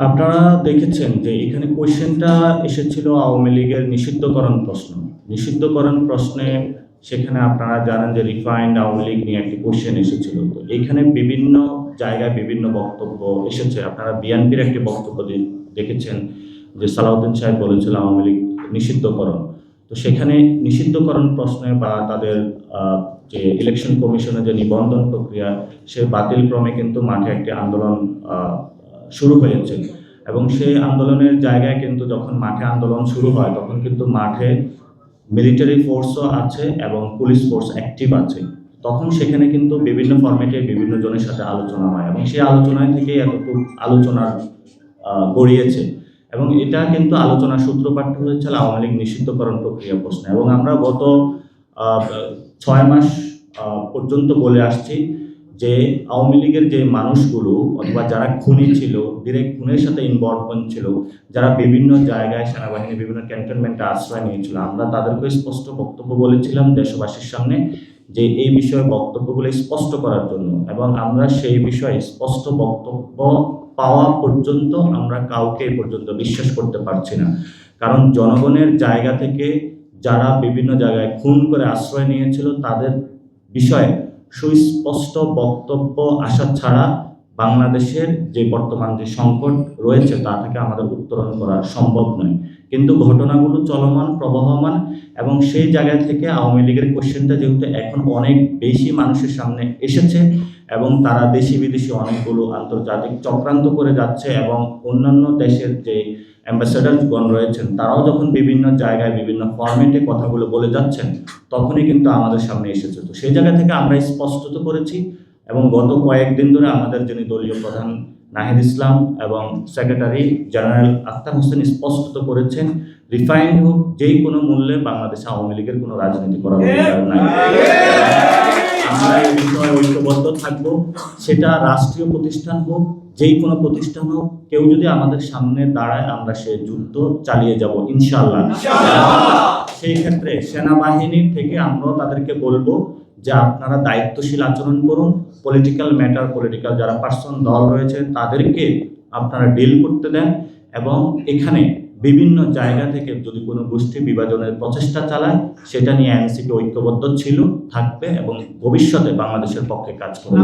আপনারা দেখেছেন যে এখানে কোয়েশ্চেনটা এসেছিল আওয়ামী লীগের নিষিদ্ধকরণ প্রশ্ন। নিষিদ্ধকরণ প্রশ্নে সেখানে আপনারা জানেন যে রিফাইন্ড আওয়ামী লীগ নিয়ে একটি কোয়েশ্চেন এসেছিল। তো এইখানে বিভিন্ন জায়গায় বিভিন্ন বক্তব্য এসেছে। আপনারা বিএনপির একটি বক্তব্য দেখেছেন যে সালাউদ্দিন সাহেব বলেছিল আওয়ামী লীগ নিষিদ্ধকরণ। তো সেখানে নিষিদ্ধকরণ প্রশ্নে বা তাদের যে ইলেকশন কমিশনের যে নিবন্ধন প্রক্রিয়া সে বাতিলক্রমে কিন্তু মাঠে একটি আন্দোলন শুরু হয়েছে এবং সেই আন্দোলনের জায়গায় কিন্তু যখন মাঠে আন্দোলন শুরু হয় তখন কিন্তু মাঠে মিলিটারি ফোর্সও আছে এবং পুলিশ ফোর্স অ্যাক্টিভ আছে। তখন সেখানে কিন্তু বিভিন্ন ফরম্যাটে বিভিন্ন জনের সাথে আলোচনা হয় এবং সেই আলোচনায় থেকেই এতটুকু আলোচনা গড়িয়েছে এবং এটা কিন্তু আলোচনার সূত্রপাত হয়েছিল আওয়ামী লীগ নিষিদ্ধকরণ প্রক্রিয়া প্রশ্নে। এবং আমরা গত 6 মাস পর্যন্ত বলে আসছি যে আওয়ামী লীগের যে মানুষগুলো অথবা যারা খুনি ছিল, ডিরেক্ট খুনের সাথে ইনভলভমেন্ট ছিল, যারা বিভিন্ন জায়গায় সেনাবাহিনী বিভিন্ন ক্যান্টনমেন্টে আশ্রয় নিয়েছিল, আমরা তাদেরকে স্পষ্ট বক্তব্য বলেছিলাম দেশবাসীর সামনে যে এই বিষয়ে বক্তব্যগুলো স্পষ্ট করার জন্য। এবং আমরা সেই বিষয়ে স্পষ্ট বক্তব্য পাওয়া পর্যন্ত আমরা কাউকে পর্যন্ত বিশ্বাস করতে পারছি না। কারণ জনগণের জায়গা থেকে যারা বিভিন্ন জায়গায় খুন করে আশ্রয় নিয়েছিল তাদের বিষয়ে সুস্পষ্ট বক্তব্য আসা ছাড়া বাংলাদেশের যে বর্তমান যে সংকট রয়েছে তা থেকে আমাদের উত্তরণ করা সম্ভব নয়। কিন্তু ঘটনাগুলো চলমান প্রবহমান এবং সেই জায়গা থেকে আওয়ামী লীগের কোশ্চেনটা যেহেতু এখন অনেক বেশি মানুষের সামনে এসেছে এবং তারা দেশি বিদেশি অনেকগুলো আন্তর্জাতিক চক্রান্ত করে যাচ্ছে এবং অন্যান্য দেশের যে অ্যাম্বাসেডারগণ রয়েছেন তারাও যখন বিভিন্ন জায়গায় বিভিন্ন ফরম্যাটে কথাগুলো বলে যাচ্ছেন তখনই কিন্তু আমাদের সামনে এসেছে। তো সেই জায়গা থেকে আমরা স্পষ্টত করেছি এবং গত কয়েকদিন ধরে আমাদের যিনি দলীয় প্রধান নাহিদ ইসলাম এবং সেক্রেটারি জেনারেল আখতার হোসেন স্পষ্টত করেছেন রিফাইন্ড হোক যেই কোনো মূল্যে বাংলাদেশে আওয়ামী লীগের কোনো রাজনীতি করার অধিকার নাই। আমরা এই বিষয়ে ঐক্যবদ্ধ থাকবো, সেটা রাষ্ট্রীয় প্রতিষ্ঠান হোক যেই কোনো প্রতিষ্ঠান হোক, কেউ যদি আমাদের সামনে দাঁড়ায় আমরা সে যুদ্ধ চালিয়ে যাব ইনশাআল্লাহ। সেই ক্ষেত্রে সেনাবাহিনীর থেকে আমরাও তাদেরকে বলবো যে আপনারা দায়িত্বশীল আচরণ করুন, পলিটিক্যাল ম্যাটার পলিটিক্যাল যারা পার্সন দল রয়েছে তাদেরকে আপনারা ডিল করতে দেন এবং এখানে বিভিন্ন জায়গা থেকে যদি কোনো গোষ্ঠী বিভাজনের প্রচেষ্টা চালায় সেটা নিয়ে এনসিপি ঐক্যবদ্ধ ছিল, থাকবে এবং ভবিষ্যতে বাংলাদেশের পক্ষে কাজ করবে।